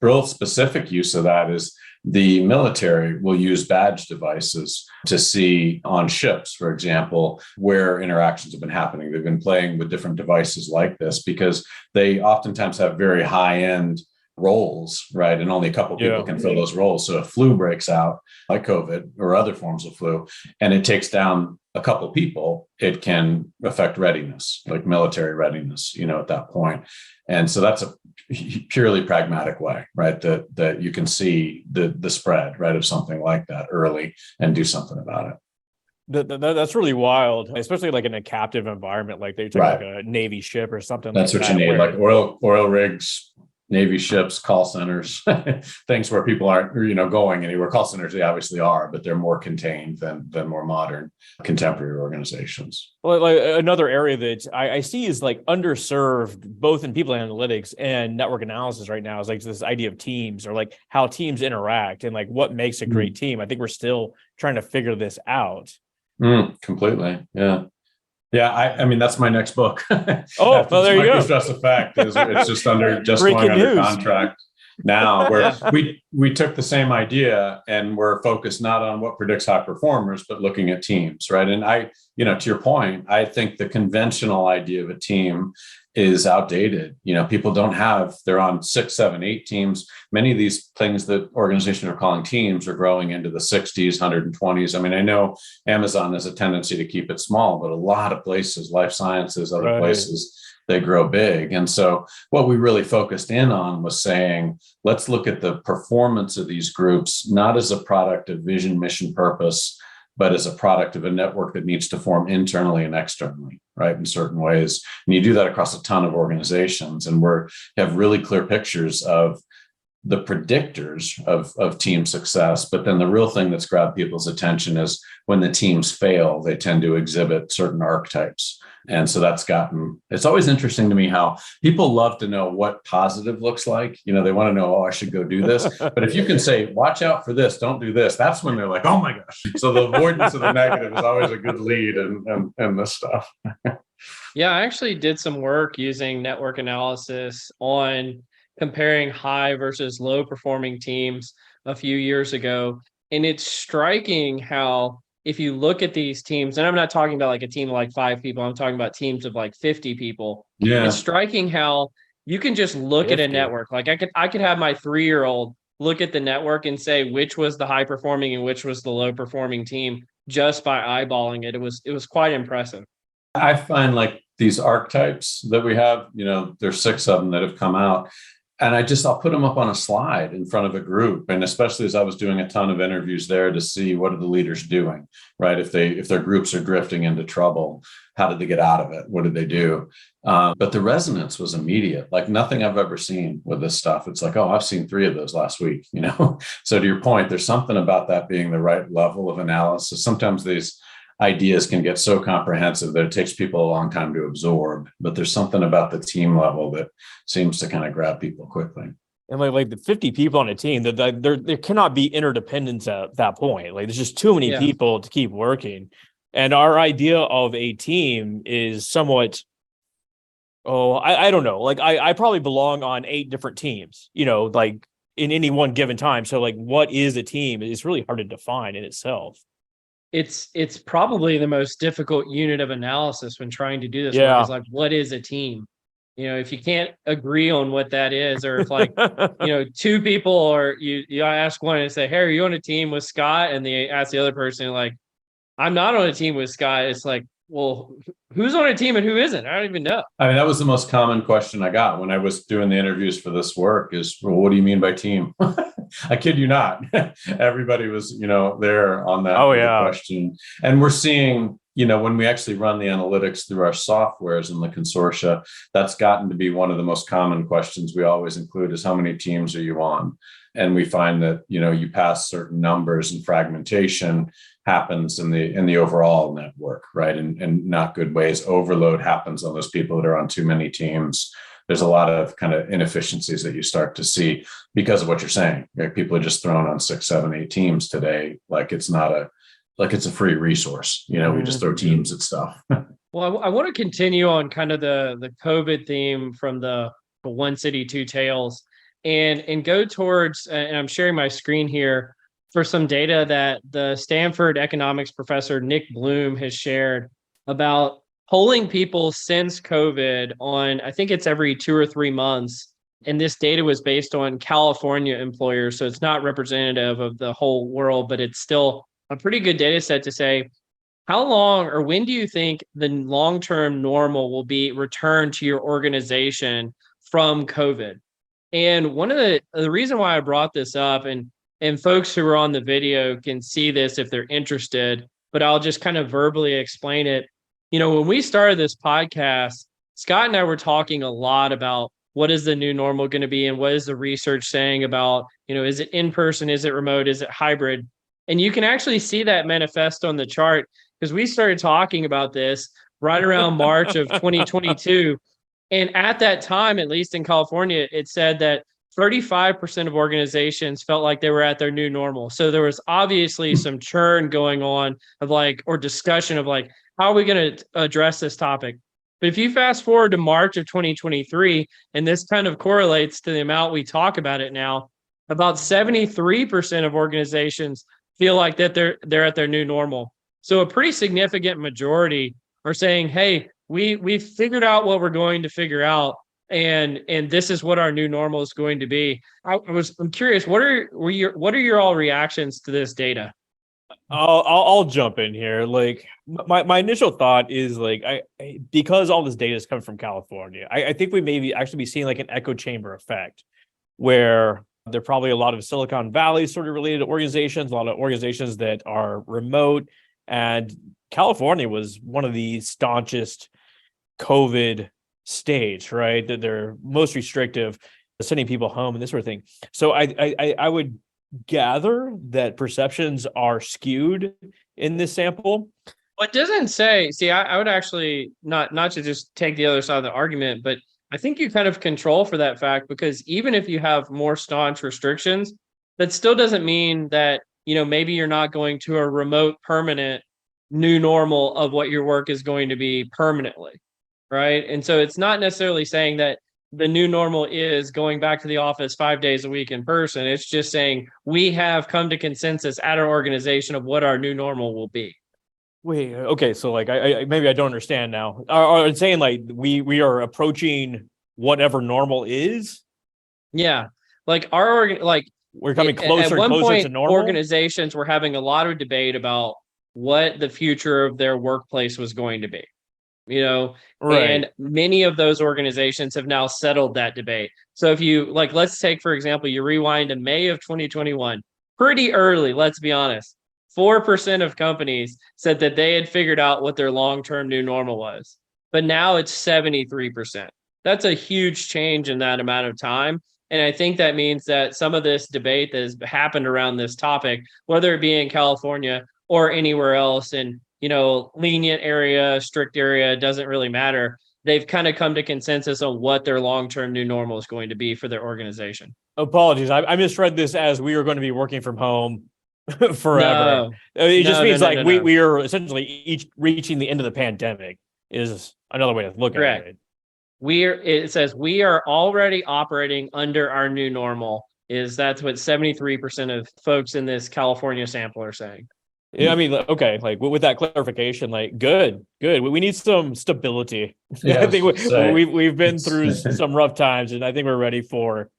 real specific use of that is the military will use badge devices to see on ships, for example, where interactions have been happening. They've been playing with different devices like this because they oftentimes have very high-end roles, right? And only a couple of people can fill those roles. So if flu breaks out, like COVID or other forms of flu, and it takes down a couple of people, it can affect readiness, like military readiness, at that point. And so that's a purely pragmatic way, right? That you can see the spread, right, of something like that early and do something about it. That's really wild, especially like in a captive environment, like they took like a Navy ship or something. That's like what you need, like oil rigs, Navy ships, call centers, things where people aren't, going anywhere. Call centers, they obviously are, but they're more contained than more modern contemporary organizations. Well, like another area that I see is like underserved, both in people analytics and network analysis right now, is like this idea of teams, or like how teams interact and like what makes a great team. I think we're still trying to figure this out. Completely. Yeah. Yeah, I mean that's my next book. Oh, well, there you go. Microstress Effect it's just going under contract now. Where we took the same idea and we're focused not on what predicts high performers, but looking at teams, right? And to your point, I think the conventional idea of a team is outdated. People they're on 6, 7, 8 teams. Many of these things that organizations are calling teams are growing into the 60s, 120s. I mean, I know Amazon has a tendency to keep it small, but a lot of places, life sciences, other places, they grow big. And so what we really focused in on was saying, let's look at the performance of these groups, not as a product of vision, mission, purpose, but as a product of a network that needs to form internally and externally, right, in certain ways. And you do that across a ton of organizations. And we have really clear pictures of the predictors of team success. But then the real thing that's grabbed people's attention is when the teams fail, they tend to exhibit certain archetypes. And so it's always interesting to me how people love to know what positive looks like. They want to know, I should go do this. But if you can say, watch out for this, don't do this, that's when they're like, oh my gosh. So the avoidance of the negative is always a good lead in this stuff. Yeah, I actually did some work using network analysis on comparing high versus low performing teams a few years ago. And it's striking how, if you look at these teams, and I'm not talking about like a team of like 5 people, I'm talking about teams of like 50 people. Yeah. It's striking how you can just look 50. At a network. Like I could have my 3-year-old look at the network and say which was the high performing and which was the low performing team just by eyeballing it. It was quite impressive. I find like these archetypes that we have, there's 6 of them that have come out. And I'll put them up on a slide in front of a group. And especially as I was doing a ton of interviews there to see what are the leaders doing, right? If their groups are drifting into trouble, how did they get out of it? What did they do? But the resonance was immediate, like nothing I've ever seen with this stuff. It's like, oh, I've seen 3 of those last week, So to your point, there's something about that being the right level of analysis. Sometimes these ideas can get so comprehensive that it takes people a long time to absorb, but there's something about the team level that seems to kind of grab people quickly. And like the 50 people on a team, that there cannot be interdependence at that point. Like there's just too many people to keep working. And our idea of a team is somewhat Oh, I don't know. Like I probably belong on 8 different teams, like in any one given time. So like what is a team? It's really hard to define in itself. It's probably the most difficult unit of analysis when trying to do this work is Yeah. like, what is a team? If you can't agree on what that is, or if like, two people, or you ask one and say, hey, are you on a team with Scott? And they ask the other person, like, I'm not on a team with Scott. It's like, well, who's on a team and who isn't? I don't even know. I mean, that was the most common question I got when I was doing the interviews for this work is, well, what do you mean by team? I kid you not. Everybody was, there on that Oh, yeah. question. And we're seeing, when we actually run the analytics through our softwares in the consortia, that's gotten to be one of the most common questions we always include is how many teams are you on? And we find that, you pass certain numbers and fragmentation happens in the overall network, right? And not good ways. Overload happens on those people that are on too many teams. There's a lot of kind of inefficiencies that you start to see because of what you're saying. Like people are just thrown on 6, 7, 8 teams today. Like it's a free resource. We just throw teams at stuff. Well, I want to continue on kind of the COVID theme from the One City, Two Tales, and go towards, and I'm sharing my screen here for some data that the Stanford economics professor Nick Bloom has shared about polling people since COVID on, I think it's every 2 or 3 months. And this data was based on California employers. So it's not representative of the whole world, but it's still a pretty good data set to say, how long or when do you think the long-term normal will be returned to your organization from COVID? And one of the reason why I brought this up, and folks who are on the video can see this if they're interested, but I'll just kind of verbally explain it. When we started this podcast, Scott and I were talking a lot about what is the new normal going to be and what is the research saying about, is it in person, is it remote, is it hybrid? And you can actually see that manifest on the chart because we started talking about this right around March of 2022. And at that time, at least in California, it said that 35% of organizations felt like they were at their new normal. So there was obviously some churn going on or discussion of like, how are we going to address this topic? But if you fast forward to March of 2023, and this kind of correlates to the amount we talk about it now, about 73% of organizations feel like that they're at their new normal. So a pretty significant majority are saying, hey, we've figured out what we're going to figure out. And this is what our new normal is going to be. I'm curious, what are your all reactions to this data? I'll jump in here. Like my initial thought is like because all this data is coming from California, I think we may actually be seeing like an echo chamber effect where there are probably a lot of Silicon Valley sort of related organizations, a lot of organizations that are remote, and California was one of the staunchest COVID states, right? That they're most restrictive, sending people home and this sort of thing. So I would gather that perceptions are skewed in this sample. What doesn't say, see, I would actually not to just take the other side of the argument, but I think you kind of control for that fact, because even if you have more staunch restrictions, that still doesn't mean that, maybe you're not going to a remote permanent new normal of what your work is going to be permanently. Right. And so it's not necessarily saying that the new normal is going back to the office 5 days a week in person. It's just saying we have come to consensus at our organization of what our new normal will be. Wait, okay, so like I maybe I don't understand now. Are saying like we are approaching whatever normal is? Yeah, like we're coming closer at one and closer point, to normal. Organizations were having a lot of debate about what the future of their workplace was going to be. Right. And many of those organizations have now settled that debate. So if you let's take, for example, you rewind to May of 2021, pretty early, let's be honest, 4% of companies said that they had figured out what their long-term new normal was, but now it's 73%. That's a huge change in that amount of time. And I think that means that some of this debate that has happened around this topic, whether it be in California or anywhere else, and lenient area, strict area, doesn't really matter. They've kind of come to consensus on what their long-term new normal is going to be for their organization. Apologies. I misread this as we are going to be working from home forever. It just means we are essentially each reaching the end of the pandemic is another way of looking at it. it says we are already operating under our new normal. That's what 73% of folks in this California sample are saying. Yeah, I mean, okay, like with that clarification, like good. We need some stability. Yeah, I think we've been it's through some rough times, and I think we're ready for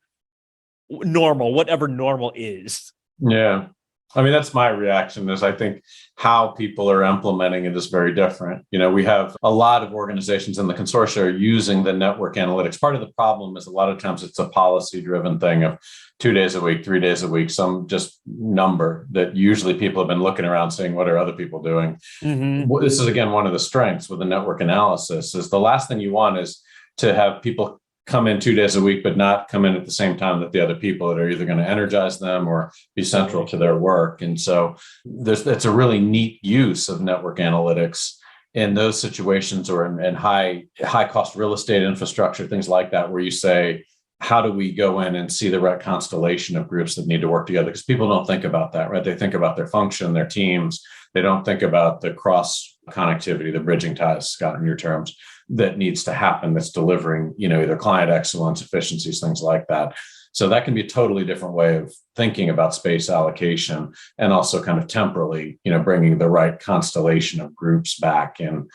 normal, whatever normal is. Yeah. I mean, that's my reaction is I think how people are implementing it is very different. We have a lot of organizations in the consortia are using the network analytics. Part of the problem is a lot of times it's a policy driven thing of 2 days a week, 3 days a week, some just number that usually people have been looking around saying, what are other people doing? Mm-hmm. This is, again, one of the strengths with the network analysis is the last thing you want is to have people come in 2 days a week, but not come in at the same time that the other people that are either going to energize them or be central to their work. And so it's a really neat use of network analytics in those situations or in high cost real estate infrastructure, things like that, where you say, how do we go in and see the right constellation of groups that need to work together? Because people don't think about that, right? They think about their function, their teams. They don't think about the cross connectivity, the bridging ties, Scott, in your terms, that needs to happen that's delivering, either client excellence, efficiencies, things like that. So that can be a totally different way of thinking about space allocation and also kind of temporally, bringing the right constellation of groups back in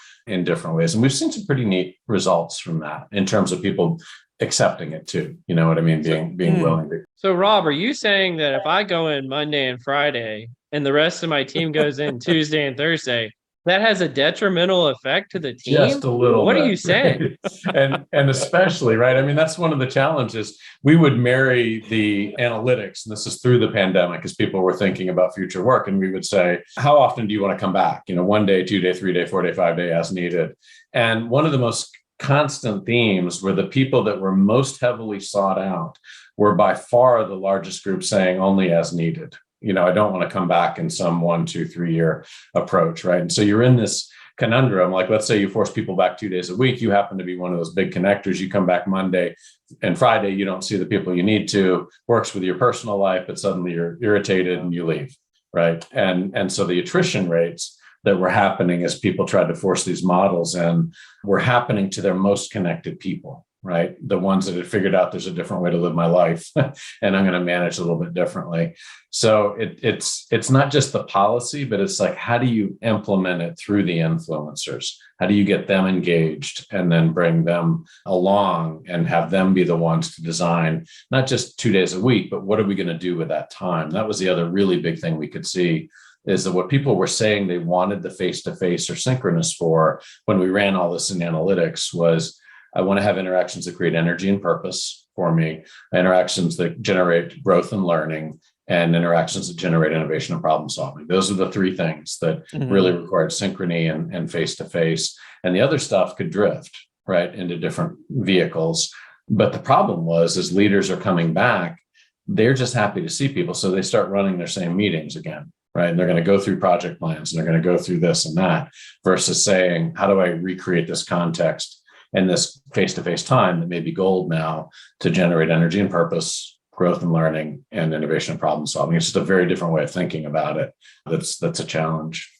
different ways. And we've seen some pretty neat results from that in terms of people accepting it too. You know what I mean? Being willing to. So Rob, are you saying that if I go in Monday and Friday and the rest of my team goes in Tuesday and Thursday, that has a detrimental effect to the team? Just a little What bit, are you saying? Right? And especially, right? I mean, that's one of the challenges. We would marry the analytics, and this is through the pandemic, as people were thinking about future work. And we would say, how often do you want to come back? 1 day, 2 day, 3 day, 4 day, 5 day as needed. And one of the most constant themes were the people that were most heavily sought out were by far the largest group saying only as needed. I don't want to come back in some 1, 2, 3 year approach, right? And so you're in this conundrum. Like, let's say you force people back 2 days a week. You happen to be one of those big connectors. You come back Monday and Friday, you don't see the people you need to, works with your personal life, but suddenly you're irritated and you leave, right? And so the attrition rates that were happening as people tried to force these models in were happening to their most connected people, right? The ones that had figured out there's a different way to live my life and I'm going to manage a little bit differently. So it's not just the policy, but it's like, how do you implement it through the influencers? How do you get them engaged and then bring them along and have them be the ones to design, not just 2 days a week, but what are we going to do with that time? That was the other really big thing we could see is that what people were saying they wanted the face-to-face or synchronous for when we ran all this in analytics was, I want to have interactions that create energy and purpose for me, interactions that generate growth and learning, and interactions that generate innovation and problem solving. Those are the three things that really required synchrony and face-to-face. And the other stuff could drift, right, into different vehicles. But the problem was, as leaders are coming back, they're just happy to see people. So they start running their same meetings again. Right. And they're going to go through project plans and they're going to go through this and that versus saying, how do I recreate this context and this face-to-face time that may be gold now to generate energy and purpose, growth and learning, and innovation and problem solving? It's just a very different way of thinking about it. That's a challenge.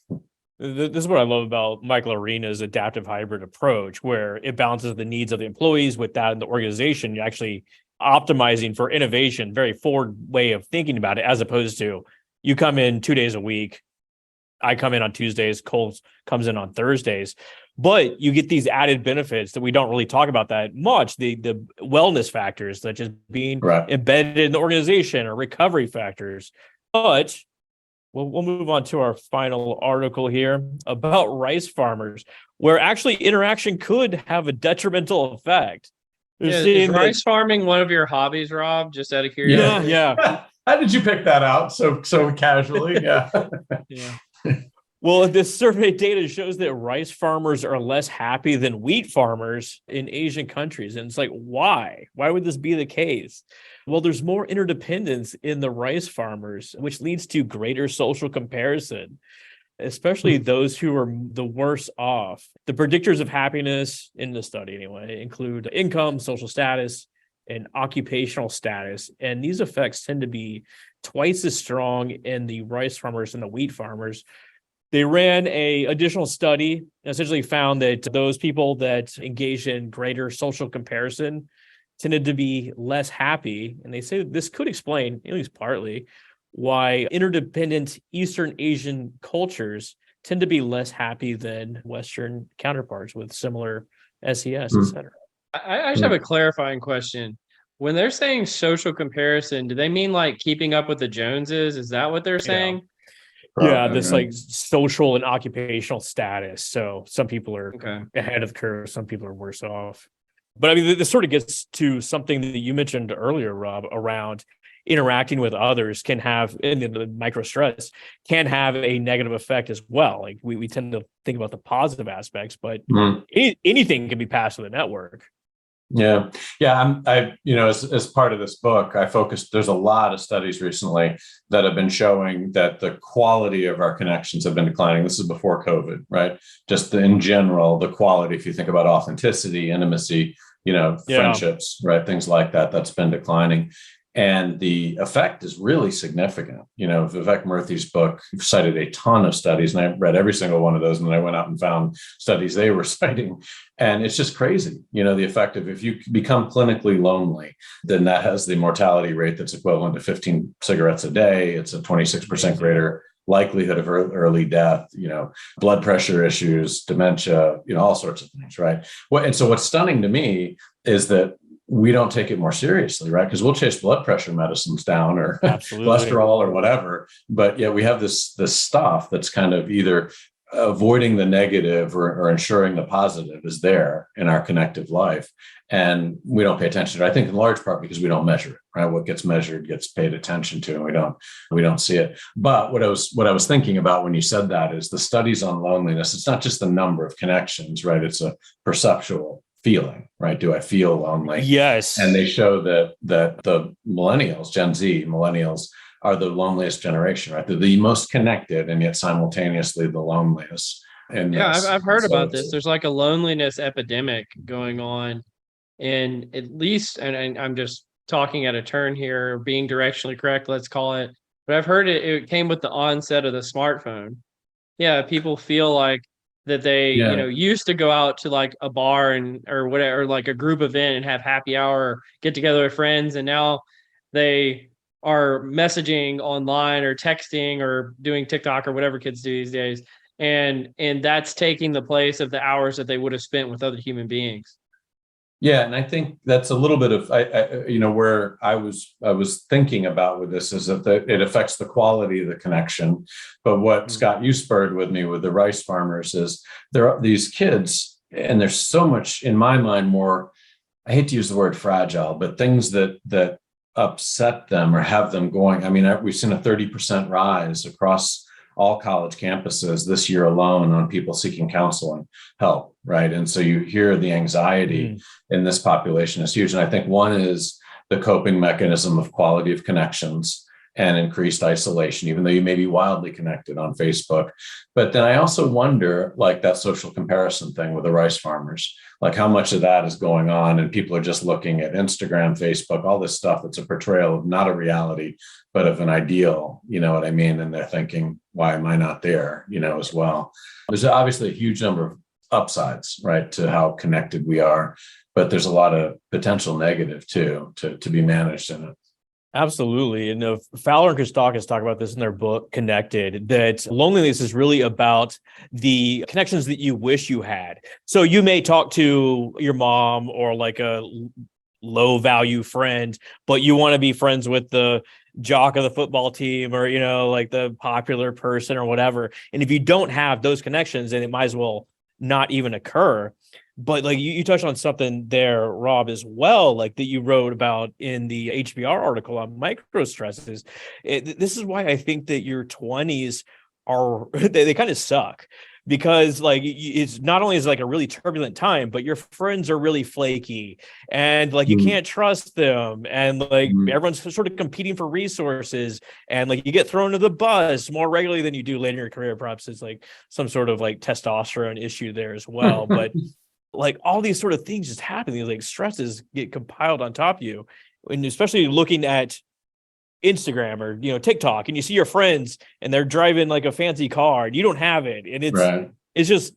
This is what I love about Michael Arena's adaptive hybrid approach, where it balances the needs of the employees with that in the organization. You're actually optimizing for innovation, very forward way of thinking about it, as opposed to you come in 2 days a week. I come in on Tuesdays, Cole comes in on Thursdays, but you get these added benefits that we don't really talk about that much. The wellness factors, such as being embedded in the organization, or recovery factors. But we'll move on to our final article here about rice farmers, where actually interaction could have a detrimental effect. Is rice farming one of your hobbies, Rob? Just out of curiosity. Yeah. How did you pick that out so casually? Yeah. Yeah. Well, this survey data shows that rice farmers are less happy than wheat farmers in Asian countries. And it's like, why? Why would this be the case? Well, there's more interdependence in the rice farmers, which leads to greater social comparison, especially those who are the worst off. The predictors of happiness in the study, anyway, include income, social status, and occupational status. And these effects tend to be twice as strong in the rice farmers and the wheat farmers. They ran a additional study and essentially found that those people that engaged in greater social comparison tended to be less happy. And they say this could explain, at least partly, why interdependent Eastern Asian cultures tend to be less happy than Western counterparts with similar SES, et cetera. I just have a clarifying question. When they're saying social comparison, do they mean like keeping up with the Joneses? Is that what they're saying? Yeah, this like social and occupational status. So some people are Okay. ahead of the curve, some people are worse off. But I mean, this sort of gets to something that you mentioned earlier, Rob, around interacting with others can have, and the microstress can have a negative effect as well. Like we tend to think about the positive aspects, but anything can be passed to the network. Yeah. As part of this book, there's a lot of studies recently that have been showing that the quality of our connections have been declining. This is before COVID, right? Just in general, the quality, if you think about authenticity, intimacy, friendships, right? Things like that, that's been declining. And the effect is really significant. Vivek Murthy's book cited a ton of studies, and I read every single one of those. And then I went out and found studies they were citing. And it's just crazy, the effect of if you become clinically lonely, then that has the mortality rate that's equivalent to 15 cigarettes a day. It's a 26% greater likelihood of early death, blood pressure issues, dementia, all sorts of things, right? And so what's stunning to me is that we don't take it more seriously, right? Because we'll chase blood pressure medicines down or cholesterol or whatever, but yet we have this stuff that's kind of either avoiding the negative or ensuring the positive is there in our connective life, and we don't pay attention to it. I think in large part because we don't measure it, right? What gets measured gets paid attention to, and we don't see it. But what I was thinking about when you said that is the studies on loneliness. It's not just the number of connections, right? It's a perceptual feeling, right? Do I feel lonely? Yes. And they show that the millennials, Gen Z millennials, are the loneliest generation, right? They're the most connected and yet simultaneously the loneliest. And I've heard about this. There's like a loneliness epidemic going on, and at least, and I'm just talking at a turn here, being directionally correct, let's call it. But I've heard it came with the onset of the smartphone. Yeah, people feel like that they used to go out to like a bar or whatever, or like a group event and have happy hour, or get together with friends, and now they are messaging online or texting or doing TikTok or whatever kids do these days, and that's taking the place of the hours that they would have spent with other human beings. Yeah, and I think that's a little bit of where I was thinking about with this is that it affects the quality of the connection. But what Scott, you spurred with me with the rice farmers is there are these kids, and there's so much in my mind more. I hate to use the word fragile, but things that upset them or have them going. I mean, we've seen a 30% rise across all college campuses this year alone on people seeking counseling help, right? And so you hear the anxiety in this population is huge. And I think one is the coping mechanism of quality of connections and increased isolation, even though you may be wildly connected on Facebook. But then I also wonder, like that social comparison thing with the rice farmers, like how much of that is going on and people are just looking at Instagram, Facebook, all this stuff that's a portrayal of not a reality, but of an ideal, you know what I mean? And they're thinking, why am I not there, as well? There's obviously a huge number of upsides, right, to how connected we are, but there's a lot of potential negative too, to be managed in it. Absolutely. And Fowler and Christakis talk about this in their book, Connected, that loneliness is really about the connections that you wish you had. So you may talk to your mom or like a low value friend, but you want to be friends with the jock of the football team or, like the popular person or whatever. And if you don't have those connections, then it might as well not even occur. But like you touched on something there, Rob, as well, like that you wrote about in the HBR article on microstresses. This is why I think that your 20s are, they kind of suck, because like it's not only is like a really turbulent time, but your friends are really flaky and like you can't trust them. And like everyone's sort of competing for resources, and like you get thrown to the bus more regularly than you do later in your career. Perhaps it's like some sort of like testosterone issue there as well. But like all these sort of things just happen. These like stresses get compiled on top of you. And especially looking at Instagram or, TikTok, and you see your friends and they're driving like a fancy car and you don't have it. And it's just,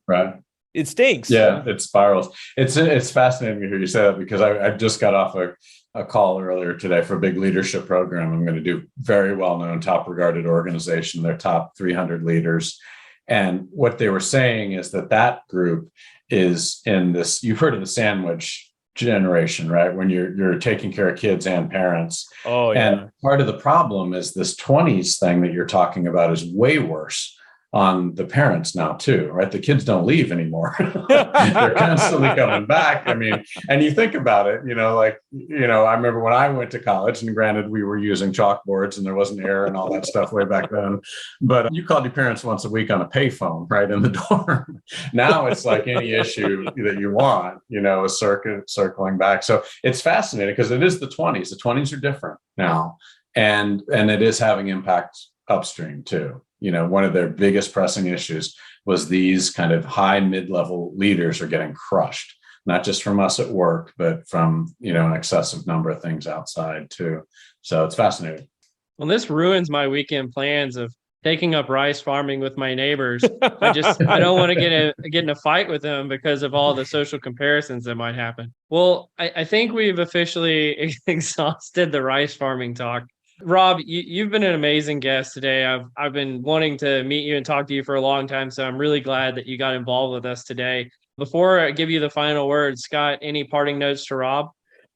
it stinks. Yeah, it spirals. It's fascinating to hear you say that, because I just got off a call earlier today for a big leadership program. I'm going to do very well-known, top-regarded organization, their top 300 leaders. And what they were saying is that group is in this, you've heard of the sandwich generation, right? When you're taking care of kids and parents. Oh, yeah. And part of the problem is this 20s thing that you're talking about is way worse on the parents now too, right? The kids don't leave anymore. They're constantly coming back. I mean, and you think about it, I remember when I went to college, and granted we were using chalkboards and there wasn't air and all that stuff way back then, but you called your parents once a week on a payphone right in the dorm. Now it's like any issue that you want, a circling back. So it's fascinating because it is the 20s. The 20s are different now. And it is having impact upstream too. One of their biggest pressing issues was these kind of high mid-level leaders are getting crushed, not just from us at work, but from, an excessive number of things outside too. So it's fascinating. Well, this ruins my weekend plans of taking up rice farming with my neighbors. I don't want to get in a fight with them because of all the social comparisons that might happen. Well, I think we've officially exhausted the rice farming talk. Rob, you've been an amazing guest today. I've been wanting to meet you and talk to you for a long time, so I'm really glad that you got involved with us today. Before I give you the final word, Scott, any parting notes to Rob?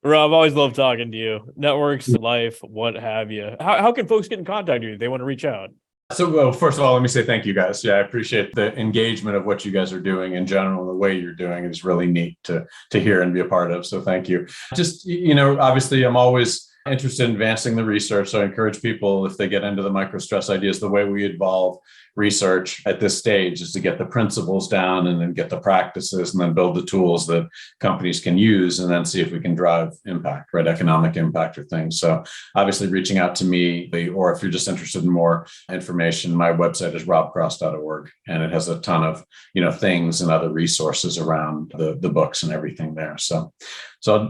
Rob, always love talking to you. Networks, life, what have you. How can folks get in contact with you if they want to reach out? So, first of all, let me say thank you, guys. Yeah, I appreciate the engagement of what you guys are doing in general. The way you're doing it is really neat to hear and be a part of. So thank you. Just, obviously, I'm always interested in advancing the research. So I encourage people, if they get into the microstress ideas, the way we evolve research at this stage is to get the principles down and then get the practices and then build the tools that companies can use and then see if we can drive impact, right? Economic impact or things. So obviously reaching out to me, or if you're just interested in more information, my website is robcross.org, and it has a ton of, things and other resources around the books and everything there. So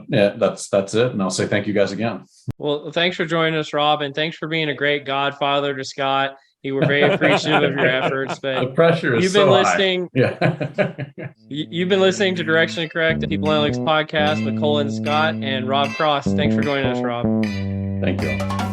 yeah, that's it. And I'll say thank you guys again. Well, thanks for joining us, Rob, and thanks for being a great godfather to Scott. You were very appreciative of your efforts, but the pressure is you've been so listening. High. Yeah. You've been listening to Directionally Correct, the People Analytics podcast with Colin Scott and Rob Cross. Thanks for joining us, Rob. Thank you.